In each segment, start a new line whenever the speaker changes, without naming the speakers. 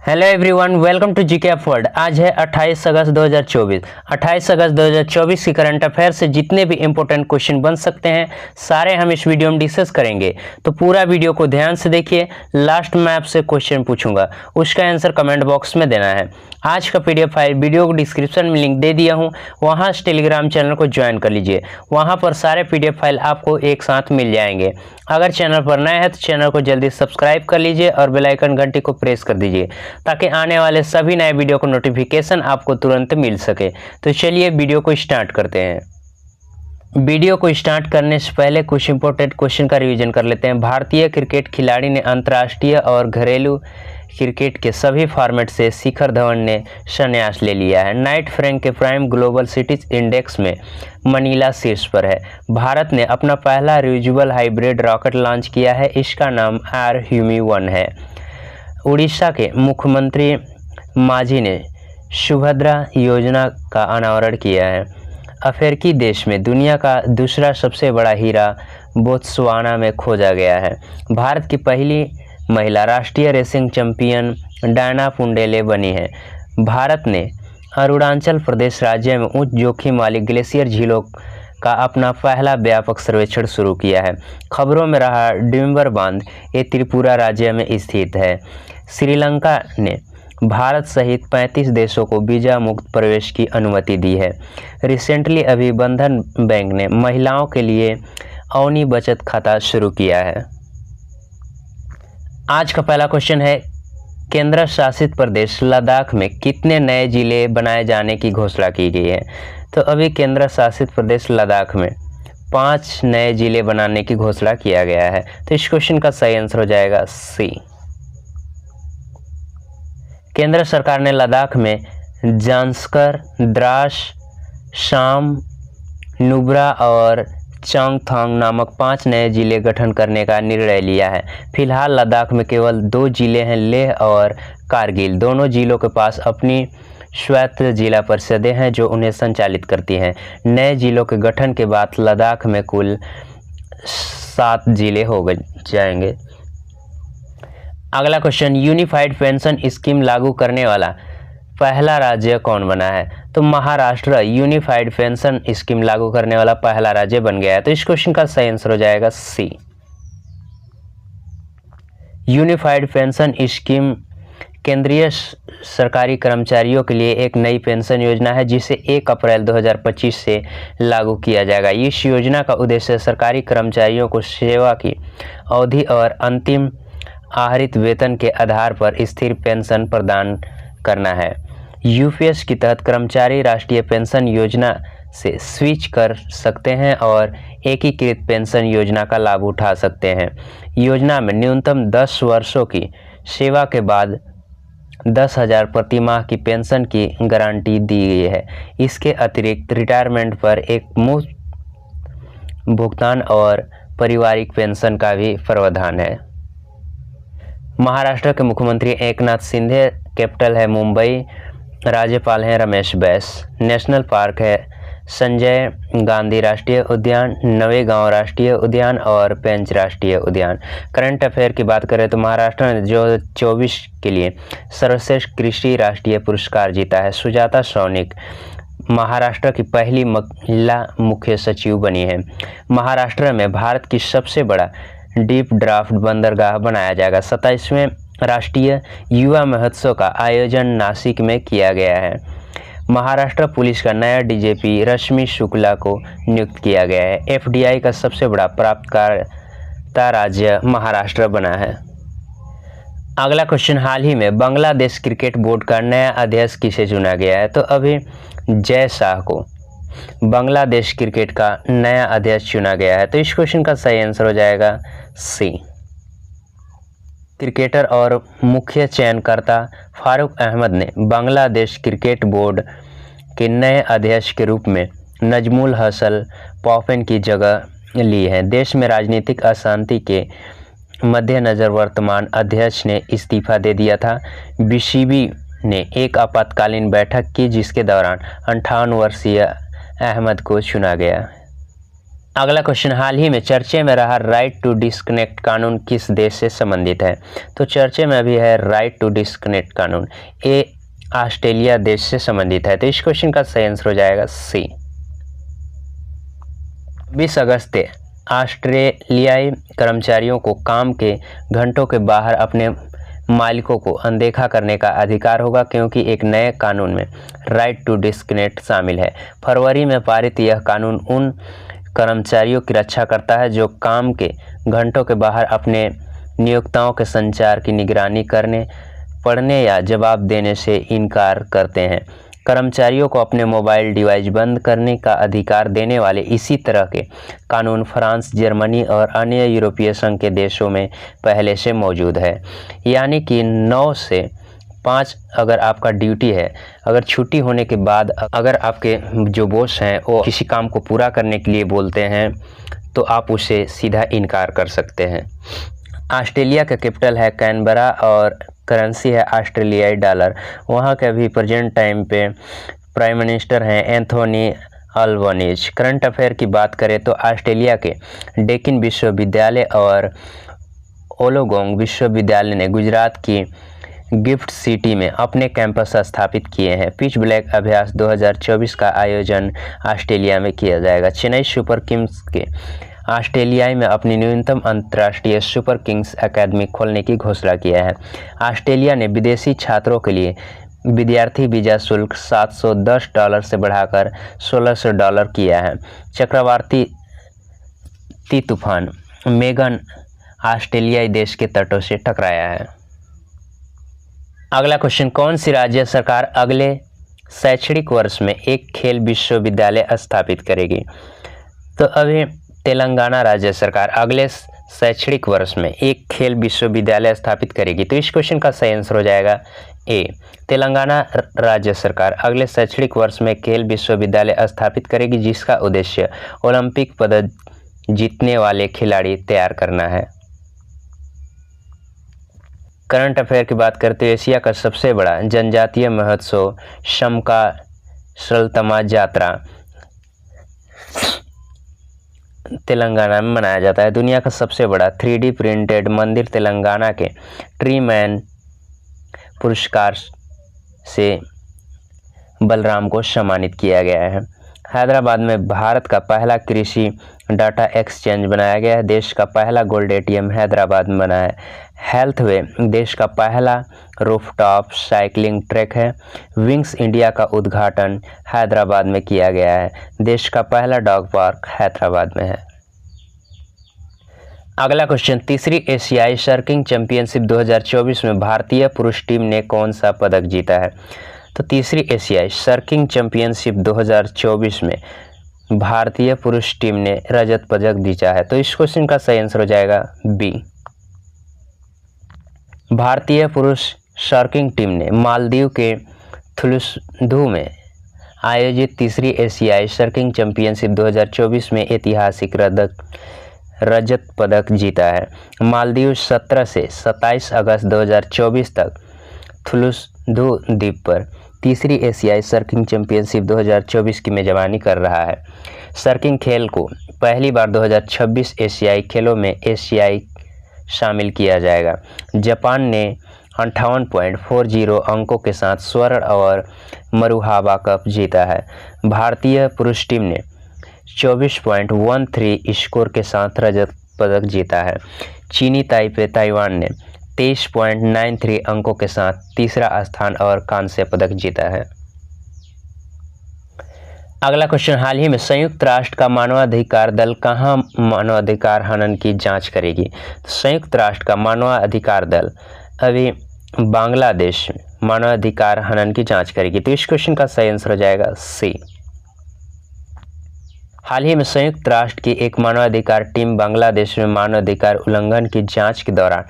Hello everyone, welcome to GK world. आज है 28 अगस्त 2024। 28 अगस्त 2024 की करंट अफेयर से जितने भी इंपॉर्टेंट क्वेश्चन बन सकते हैं सारे हम इस वीडियो में डिस्कस करेंगे। तो पूरा वीडियो को ध्यान से देखिए। लास्ट में आपसे क्वेश्चन पूछूंगा, उसका आंसर कमेंट बॉक्स में देना है। आज का पीडीएफ फाइल वीडियो को डिस्क्रिप्शन में लिंक दे दिया हूँ, वहाँ से टेलीग्राम चैनल को ज्वाइन कर लीजिए। वहाँ पर सारे पीडीएफ फाइल आपको एक साथ मिल जाएंगे। अगर चैनल पर नए हैं तो चैनल को जल्दी सब्सक्राइब कर लीजिए और बेल आइकन घंटी को प्रेस कर दीजिए ताकि आने वाले सभी नए वीडियो को नोटिफिकेशन आपको तुरंत मिल सके। तो चलिए वीडियो को स्टार्ट करते हैं। वीडियो को स्टार्ट करने से पहले कुछ इंपॉर्टेंट क्वेश्चन का रिवीजन कर लेते हैं। भारतीय क्रिकेट खिलाड़ी ने अंतर्राष्ट्रीय और घरेलू क्रिकेट के सभी फॉर्मेट से शिखर धवन ने संन्यास ले लिया है। नाइट फ्रैंक के प्राइम ग्लोबल सिटीज इंडेक्स में मनीला शीर्ष पर है। भारत ने अपना पहला रियूजेबल हाइब्रिड रॉकेट लॉन्च किया है, इसका नाम ह्यूमी-1 है। उड़ीसा के मुख्यमंत्री माझी ने सुभद्रा योजना का अनावरण किया है। अफ्रीकी देश में दुनिया का दूसरा सबसे बड़ा हीरा बोत्सवाना में खोजा गया है। भारत की पहली महिला राष्ट्रीय रेसिंग चैंपियन डायना पुंडेले बनी है। भारत ने अरुणाचल प्रदेश राज्य में उच्च जोखिम वाली ग्लेशियर झीलों का अपना पहला व्यापक सर्वेक्षण शुरू किया है। खबरों में रहा डिम्बर बांध, ये त्रिपुरा राज्य में स्थित है। श्रीलंका ने भारत सहित 35 देशों को वीजा मुक्त प्रवेश की अनुमति दी है। रिसेंटली अभी बंधन बैंक ने महिलाओं के लिए अवनी बचत खाता शुरू किया है। आज का पहला क्वेश्चन है, केंद्र शासित प्रदेश लद्दाख में कितने नए जिले बनाए जाने की घोषणा की गई है? तो अभी केंद्र शासित प्रदेश लद्दाख में 5 नए जिले बनाने की घोषणा किया गया है। तो इस क्वेश्चन का सही आंसर हो जाएगा सी। केंद्र सरकार ने लद्दाख में जांस्कर, द्रास, शाम, नुब्रा और चांगथांग नामक 5 नए जिले गठन करने का निर्णय लिया है। फिलहाल लद्दाख में केवल 2 जिले हैं, लेह और कारगिल। दोनों जिलों के पास अपनी स्वायत्त जिला परिषदें हैं जो उन्हें संचालित करती हैं। नए जिलों के गठन के बाद लद्दाख में कुल 7 जिले हो जाएंगे। अगला क्वेश्चन, यूनिफाइड पेंशन स्कीम लागू करने वाला पहला राज्य कौन बना है? तो महाराष्ट्र यूनिफाइड पेंशन स्कीम लागू करने वाला पहला राज्य बन गया है। तो इस क्वेश्चन का सही आंसर हो जाएगा सी। यूनिफाइड पेंशन स्कीम केंद्रीय सरकारी कर्मचारियों के लिए एक नई पेंशन योजना है जिसे 1 अप्रैल 2025 से लागू किया जाएगा। इस योजना का उद्देश्य सरकारी कर्मचारियों को सेवा की अवधि और अंतिम आहरित वेतन के आधार पर स्थिर पेंशन प्रदान करना है। यूपीएस के तहत कर्मचारी राष्ट्रीय पेंशन योजना से स्विच कर सकते हैं और एकीकृत पेंशन योजना का लाभ उठा सकते हैं। योजना में न्यूनतम 10 वर्षों की सेवा के बाद 10,000 प्रति माह की पेंशन की गारंटी दी गई है। इसके अतिरिक्त रिटायरमेंट पर एक मुफ्त भुगतान और पारिवारिक पेंशन का भी प्रावधान है। महाराष्ट्र के मुख्यमंत्री एकनाथ शिंदे, कैपिटल है मुंबई, राज्यपाल हैं रमेश बैस। नेशनल पार्क है संजय गांधी राष्ट्रीय उद्यान, नवेगांव राष्ट्रीय उद्यान और पेंच राष्ट्रीय उद्यान। करंट अफेयर की बात करें तो महाराष्ट्र ने 2024 के लिए सर्वश्रेष्ठ कृषि राष्ट्रीय पुरस्कार जीता है। सुजाता सौनिक महाराष्ट्र की पहली महिला मुख्य सचिव बनी है। महाराष्ट्र में भारत की सबसे बड़ा डीप ड्राफ्ट बंदरगाह बनाया जाएगा। 27वें राष्ट्रीय युवा महोत्सव का आयोजन नासिक में किया गया है। महाराष्ट्र पुलिस का नया डीजीपी रश्मि शुक्ला को नियुक्त किया गया है। एफडीआई का सबसे बड़ा प्राप्तकर्ता राज्य महाराष्ट्र बना है। अगला क्वेश्चन, हाल ही में बांग्लादेश क्रिकेट बोर्ड का नया अध्यक्ष किसे चुना गया है? तो अभी जय शाह को बांग्लादेश क्रिकेट का नया अध्यक्ष चुना गया है। तो इस क्वेश्चन का सही आंसर हो जाएगा सी। क्रिकेटर और मुख्य चयनकर्ता फारूक अहमद ने बांग्लादेश क्रिकेट बोर्ड के नए अध्यक्ष के रूप में नजमुल हसन पॉपिन की जगह ली है। देश में राजनीतिक अशांति के मद्देनजर वर्तमान अध्यक्ष ने इस्तीफा दे दिया था। बीसीबी ने एक आपातकालीन बैठक की जिसके दौरान 58 वर्षीय अहमद को चुना गया। अगला क्वेश्चन, हाल ही में चर्चे में रहा राइट टू डिस्कनेक्ट कानून किस देश से संबंधित है? तो चर्चे में अभी है राइट टू डिस्कनेक्ट कानून, ये ऑस्ट्रेलिया देश से संबंधित है। तो इस क्वेश्चन का सही आंसर हो जाएगा सी। 20 अगस्त से ऑस्ट्रेलियाई कर्मचारियों को काम के घंटों के बाहर अपने मालिकों को अनदेखा करने का अधिकार होगा, क्योंकि एक नए कानून में राइट टू डिस्कनेक्ट शामिल है। फरवरी में पारित यह कानून उन कर्मचारियों की रक्षा करता है जो काम के घंटों के बाहर अपने नियोक्ताओं के संचार की निगरानी करने, पढ़ने या जवाब देने से इनकार करते हैं। कर्मचारियों को अपने मोबाइल डिवाइस बंद करने का अधिकार देने वाले इसी तरह के कानून फ्रांस, जर्मनी और अन्य यूरोपीय संघ के देशों में पहले से मौजूद है। यानी कि 9 से 5 अगर आपका ड्यूटी है, अगर छुट्टी होने के बाद अगर आपके जो बॉस हैं वो किसी काम को पूरा करने के लिए बोलते हैं तो आप उसे सीधा इनकार कर सकते हैं। ऑस्ट्रेलिया का कैपिटल है कैनबरा और करेंसी है ऑस्ट्रेलियाई डॉलर। वहाँ के अभी प्रेजेंट टाइम पे प्राइम मिनिस्टर हैं एंथोनी अल्बनीज। करंट अफेयर की बात करें तो ऑस्ट्रेलिया के डेकिन विश्वविद्यालय और ओलोगोंग विश्वविद्यालय ने गुजरात की गिफ्ट सिटी में अपने कैंपस स्थापित किए हैं। पिच ब्लैक अभ्यास 2024 का आयोजन ऑस्ट्रेलिया में किया जाएगा। चेन्नई सुपर किंग्स के ऑस्ट्रेलिया में अपनी न्यूनतम अंतर्राष्ट्रीय सुपर किंग्स एकेडमी खोलने की घोषणा किया है। ऑस्ट्रेलिया ने विदेशी छात्रों के लिए विद्यार्थी वीज़ा शुल्क $710 से बढ़ाकर $1600 किया है। चक्रवाती तूफान मेगन ऑस्ट्रेलियाई देश के तटों से टकराया है। अगला क्वेश्चन, कौन सी राज्य सरकार अगले शैक्षणिक वर्ष में एक खेल विश्वविद्यालय स्थापित करेगी? तो अभी तेलंगाना राज्य सरकार अगले शैक्षणिक वर्ष में एक खेल विश्वविद्यालय स्थापित करेगी। तो इस क्वेश्चन का सही आंसर हो जाएगा ए। तेलंगाना राज्य सरकार अगले शैक्षणिक वर्ष में खेल विश्वविद्यालय स्थापित करेगी, जिसका उद्देश्य ओलंपिक पदक जीतने वाले खिलाड़ी तैयार करना है। करंट अफेयर की बात करते हैं, एशिया का सबसे बड़ा जनजातीय महोत्सव शमका श्रलतमा यात्रा तेलंगाना में मनाया जाता है। दुनिया का सबसे बड़ा 3D प्रिंटेड मंदिर तेलंगाना के ट्री मैन पुरस्कार से बलराम को सम्मानित किया गया है। हैदराबाद में भारत का पहला कृषि डाटा एक्सचेंज बनाया गया है। देश का पहला गोल्ड ATM हैदराबाद में बना है। हेल्थवे देश का पहला रूफटॉप साइकिलिंग ट्रैक है। विंग्स इंडिया का उद्घाटन हैदराबाद में किया गया है। देश का पहला डॉग पार्क हैदराबाद में है। अगला क्वेश्चन, तीसरी एशियाई सर्किंग चैंपियनशिप 2024 में भारतीय पुरुष टीम ने कौन सा पदक जीता है? तो तीसरी एशियाई सर्किंग चैंपियनशिप 2024 में भारतीय पुरुष टीम ने रजत पदक जीता है। तो इस क्वेश्चन का सही आंसर हो जाएगा बी। भारतीय पुरुष सर्किंग टीम ने मालदीव के थुलुसधु में आयोजित तीसरी एशियाई सर्किंग चैंपियनशिप 2024 में ऐतिहासिक रजत पदक जीता है। मालदीव 17 से 27 अगस्त 2024 तक थुलुसधु द्वीप पर तीसरी एशियाई सर्किंग चैंपियनशिप 2024 की मेजबानी कर रहा है। सर्किंग खेल को पहली बार 2026 एशियाई खेलों में एशियाई शामिल किया जाएगा। जापान ने 58.40 अंकों के साथ स्वर्ण और मरुहाबा कप जीता है। भारतीय पुरुष टीम ने 24.13 स्कोर के साथ रजत पदक जीता है। चीनी ताइपे ताइवान ने 23.93 अंकों के साथ तीसरा स्थान और कांस्य पदक जीता है। अगला क्वेश्चन, हाल ही में संयुक्त राष्ट्र का मानवाधिकार दल कहाँ मानवाधिकार हनन की जांच करेगी? तो संयुक्त राष्ट्र का मानवाधिकार दल अभी बांग्लादेश मानवाधिकार हनन की जांच करेगी। तो इस क्वेश्चन का सही आंसर हो जाएगा सी। हाल ही में संयुक्त राष्ट्र की एक मानवाधिकार टीम बांग्लादेश में मानवाधिकार उल्लंघन की जांच के दौरान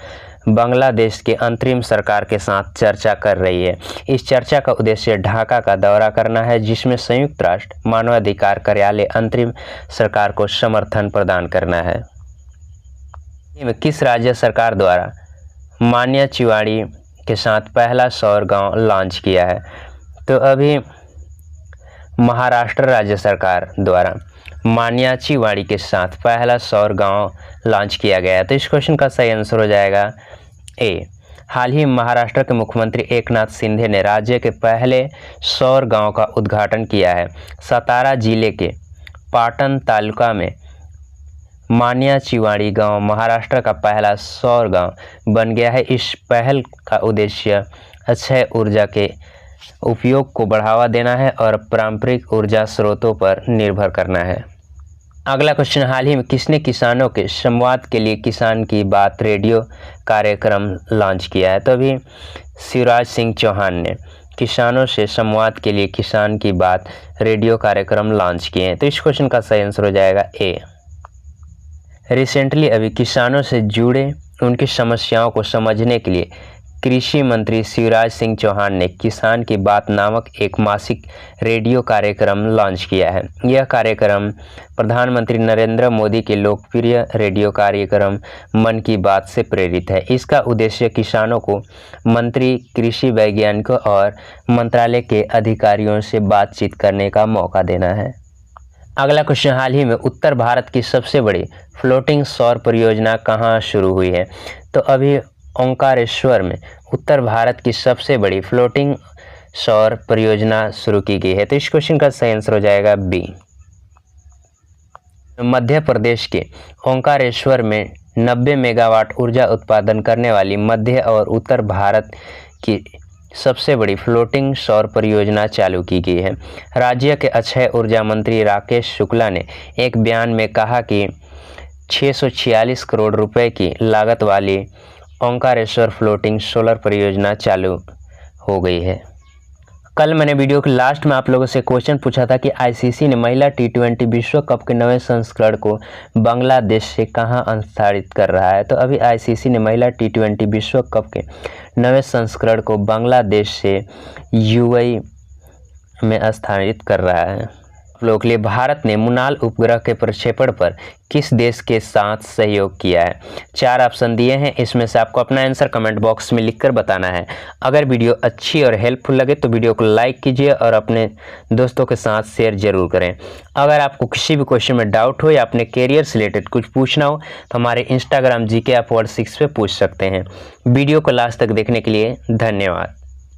बांग्लादेश के अंतरिम सरकार के साथ चर्चा कर रही है। इस चर्चा का उद्देश्य ढाका का दौरा करना है, जिसमें संयुक्त राष्ट्र मानवाधिकार कार्यालय अंतरिम सरकार को समर्थन प्रदान करना है। किस राज्य सरकार द्वारा मान्यचिवाड़ी के साथ पहला सौर गांव लॉन्च किया है? तो अभी महाराष्ट्र राज्य सरकार द्वारा मानियाचीवाड़ी के साथ पहला सौर गांव लॉन्च किया गया है? तो इस क्वेश्चन का सही आंसर हो जाएगा ए। हाल ही महाराष्ट्र के मुख्यमंत्री एकनाथ शिंदे ने राज्य के पहले सौर गांव का उद्घाटन किया है। सातारा जिले के पाटन तालुका में मानियाचीवाड़ी गांव महाराष्ट्र का पहला सौर गांव बन गया है। इस पहल का उद्देश्य अक्षय ऊर्जा के उपयोग को बढ़ावा देना है और पारंपरिक ऊर्जा स्रोतों पर निर्भर करना है। अगला क्वेश्चन, हाल ही में किसने किसानों के संवाद के लिए किसान की बात रेडियो कार्यक्रम लॉन्च किया है? तो अभी शिवराज सिंह चौहान ने किसानों से संवाद के लिए किसान की बात रेडियो कार्यक्रम लॉन्च किए हैं। तो इस क्वेश्चन का सही आंसर हो जाएगा ए। रिसेंटली अभी किसानों से जुड़े उनकी समस्याओं को समझने के लिए कृषि मंत्री शिवराज सिंह चौहान ने किसान की बात नामक एक मासिक रेडियो कार्यक्रम लॉन्च किया है। यह कार्यक्रम प्रधानमंत्री नरेंद्र मोदी के लोकप्रिय रेडियो कार्यक्रम मन की बात से प्रेरित है। इसका उद्देश्य किसानों को मंत्री, कृषि वैज्ञानिकों और मंत्रालय के अधिकारियों से बातचीत करने का मौका देना है। अगला क्वेश्चन, हाल ही में उत्तर भारत की सबसे बड़ी फ्लोटिंग सौर परियोजना कहाँ शुरू हुई है? तो अभी ओंकारेश्वर में उत्तर भारत की सबसे बड़ी फ्लोटिंग सौर परियोजना शुरू की गई है। तो इस क्वेश्चन का सही आंसर हो जाएगा बी। मध्य प्रदेश के ओंकारेश्वर में 90 मेगावाट ऊर्जा उत्पादन करने वाली मध्य और उत्तर भारत की सबसे बड़ी फ्लोटिंग सौर परियोजना चालू की गई है। राज्य के अक्षय ऊर्जा मंत्री राकेश शुक्ला ने एक बयान में कहा कि 646 करोड़ रुपए की लागत वाली ओंकारेश्वर फ्लोटिंग सोलर परियोजना चालू हो गई है। कल मैंने वीडियो के लास्ट में आप लोगों से क्वेश्चन पूछा था कि आईसीसी ने महिला टी20 विश्व कप के नए संस्करण को बांग्लादेश से कहां स्थानांतरित कर रहा है? तो अभी आईसीसी ने महिला टी20 विश्व कप के नए संस्करण को बांग्लादेश से यूएई में स्थानांतरित कर रहा है। लोगों के लिए, भारत ने मुनाल उपग्रह के प्रक्षेपण पर किस देश के साथ सहयोग किया है? 4 ऑप्शन दिए हैं, इसमें से आपको अपना आंसर कमेंट बॉक्स में लिखकर बताना है। अगर वीडियो अच्छी और हेल्पफुल लगे तो वीडियो को लाइक कीजिए और अपने दोस्तों के साथ शेयर जरूर करें। अगर आपको किसी भी क्वेश्चन में डाउट हो या अपने कैरियर से रिलेटेड कुछ पूछना हो तो हमारे इंस्टाग्राम GK Upward 6 पे पूछ सकते हैं। वीडियो को लास्ट तक देखने के लिए धन्यवाद।